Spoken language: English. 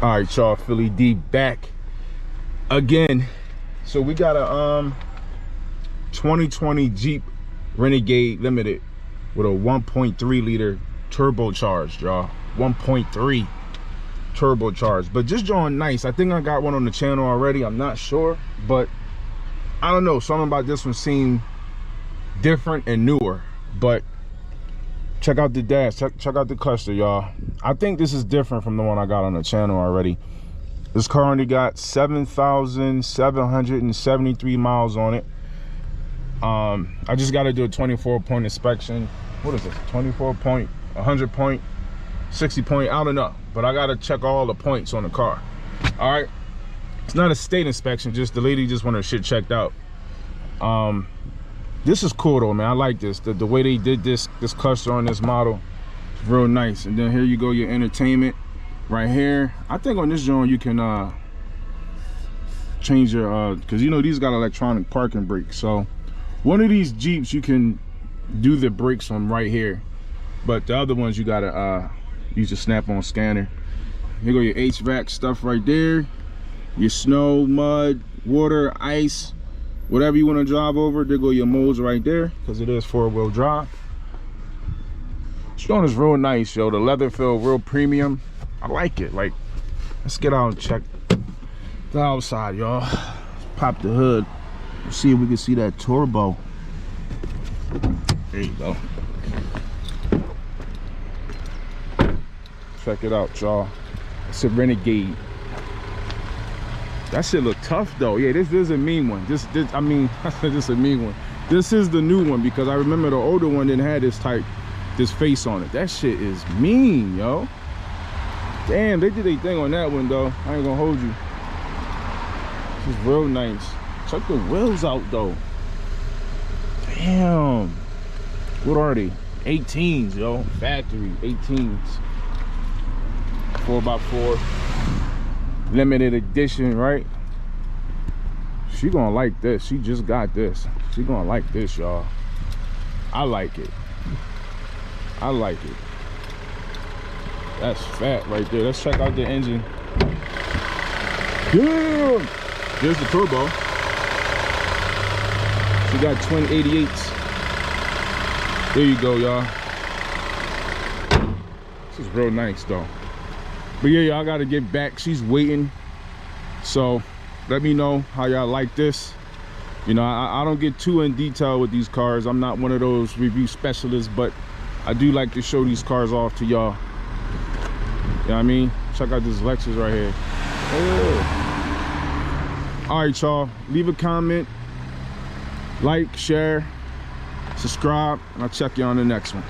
All right, y'all, Philly D back again. So we got a 2020 Jeep Renegade Limited with a 1.3 liter turbocharged, y'all. 1.3 turbocharged, but just drawing nice. I think I got one on the channel already. I'm not sure, but I don't know. Something about this one seemed different and newer. But check out the dash, check out the cluster, y'all. I think this is different from the one I got on the channel already. This car only got 7,773 miles on it. I just got to do a 24-point inspection. What is it? 24 point, 100 point, 60 point, I don't know. But I got to check all the points on the car. All right. It's not a state inspection, just the lady just wanted her shit checked out. This is cool though, man. I like this. The way they did this cluster on this model is real nice. And then here you go, your entertainment right here. I think on this joint you can change your because you know these got electronic parking brakes. So one of these Jeeps you can do the brakes on right here, but the other ones you gotta use your snap-on scanner. Here go your HVAC stuff right there, your snow, mud, water, ice, whatever you want to drive over. There go your modes right there, because it is 4-wheel drive. This joint is real nice, yo. The leather feel real premium. I like it. Like, let's get out and check the outside, y'all. Pop the hood. Let's see if we can see that turbo. There you go. Check it out, y'all. It's a Renegade. That shit look tough though. Yeah, this is a mean one. I mean, this is a mean one. This is the new one, because I remember the older one didn't have this face on it. That shit is mean, yo. Damn, they did a thing on that one though. I ain't gonna hold you. This is real nice. Check the wheels out though. Damn. What are they? 18s, yo. Factory 18s. 4x4. Limited edition, right? She gonna like this. She just got this. She gonna like this, y'all. I like it. I like it. That's fat right there. Let's check out the engine. Yeah! Here's the turbo. She got twin 88s. There you go, y'all. This is real nice though. But yeah, y'all gotta get back. She's waiting. So let me know how y'all like this. You know, I don't get too in detail with these cars. I'm not one of those review specialists, but I do like to show these cars off to y'all. You know what I mean? Check out this Lexus right here. Oh. All right, y'all. Leave a comment, like, share, subscribe, and I'll check you on the next one.